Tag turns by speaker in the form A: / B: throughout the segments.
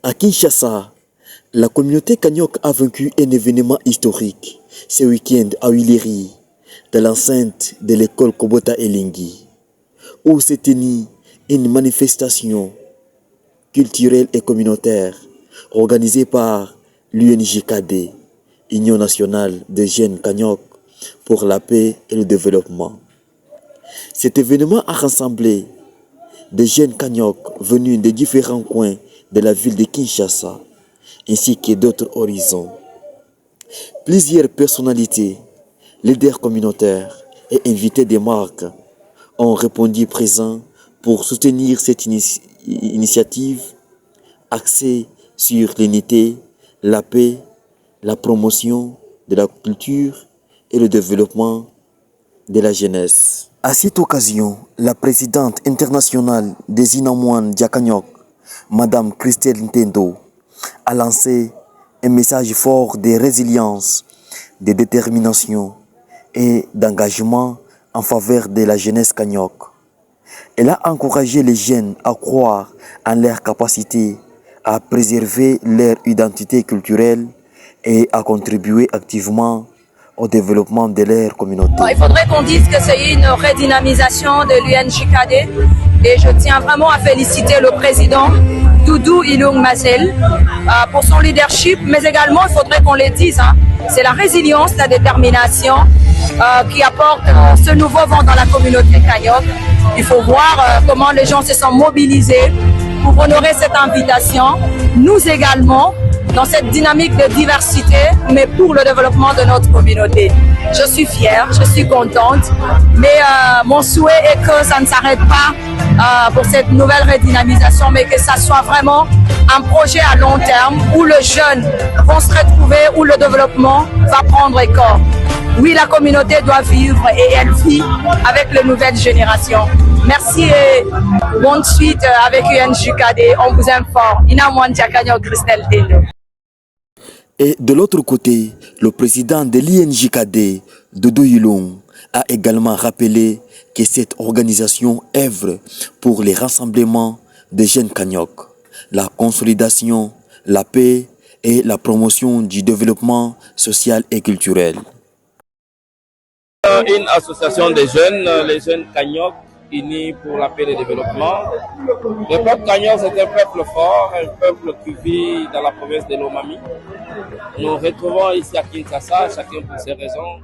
A: À Kinshasa, la communauté Kanyok a vaincu un événement historique ce week-end à Huiléry, dans l'enceinte de l'école Kobota Elengi, où s'est tenue une manifestation culturelle et communautaire organisée par l'UNJKD, Union nationale des jeunes Kanyok pour la paix et le développement. Cet événement a rassemblé des jeunes Kanyok venus de différents coins de la ville de Kinshasa, ainsi que d'autres horizons. Plusieurs personnalités, leaders communautaires et invités des marques ont répondu présents pour soutenir cette initiative axée sur l'unité, la paix, la promotion de la culture et le développement de la jeunesse. À cette occasion, la présidente internationale des Inamouan Diakanyok, Madame Christelle Ntendo, a lancé un message fort de résilience, de détermination et d'engagement en faveur de la jeunesse Kanyok. Elle a encouragé les jeunes à croire en leur capacité à préserver leur identité culturelle et à contribuer activement au développement de leur communauté.
B: Il faudrait qu'on dise que c'est une redynamisation de l'UNJKD et je tiens vraiment à féliciter le président Doudou Ilung Mazel pour son leadership, mais également il faudrait qu'on le dise, c'est la résilience, la détermination qui apporte ce nouveau vent dans la communauté Kanyok. Il faut voir comment les gens se sont mobilisés pour honorer cette invitation. Nous également, dans cette dynamique de diversité, mais pour le développement de notre communauté. Je suis fière, je suis contente, mais mon souhait est que ça ne s'arrête pas pour cette nouvelle redynamisation, mais que ça soit vraiment un projet à long terme où le jeune va se retrouver, où le développement va prendre corps. Oui, la communauté doit vivre et elle vit avec les nouvelles générations. Merci et bonne suite avec UNJKD. On vous informe. Inamouan Diakanyok, Christelle Ntendo.
A: Et de l'autre côté, le président de l'INJKD, Doudou Ilung, a également rappelé que cette organisation œuvre pour les rassemblements des jeunes Kanyok, la consolidation, la paix et la promotion du développement social et culturel.
C: Une association des jeunes, les jeunes Kanyok, unis pour la paix et le développement. Le peuple Kanyok, c'est un peuple fort, un peuple qui vit dans la province de Lomami. Nous retrouvons ici à Kinshasa, chacun pour ses raisons,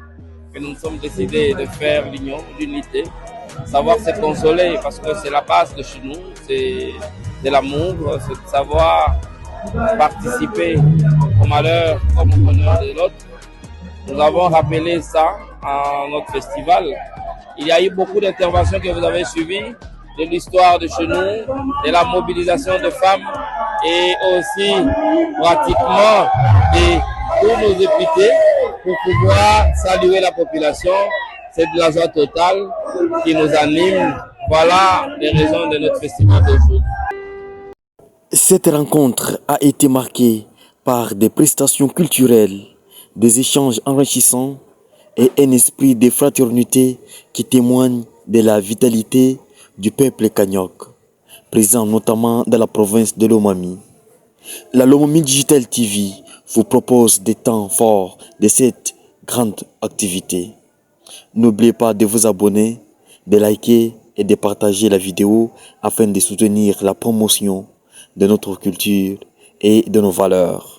C: que nous sommes décidés de faire l'union, l'unité, savoir se consoler, parce que c'est la base de chez nous, c'est de l'amour, c'est de savoir participer au malheur comme au bonheur de l'autre. Nous avons rappelé ça à notre festival. Il y a eu beaucoup d'interventions que vous avez suivies, de l'histoire de chez nous, de la mobilisation de femmes et aussi pratiquement de tous nos députés pour pouvoir saluer la population. C'est de la joie totale qui nous anime. Voilà les raisons de notre festival d'aujourd'hui.
A: Cette rencontre a été marquée par des prestations culturelles, des échanges enrichissants et un esprit de fraternité qui témoigne de la vitalité du peuple Kanyok, présent notamment dans la province de Lomami. La Lomami Digital TV vous propose des temps forts de cette grande activité. N'oubliez pas de vous abonner, de liker et de partager la vidéo afin de soutenir la promotion de notre culture et de nos valeurs.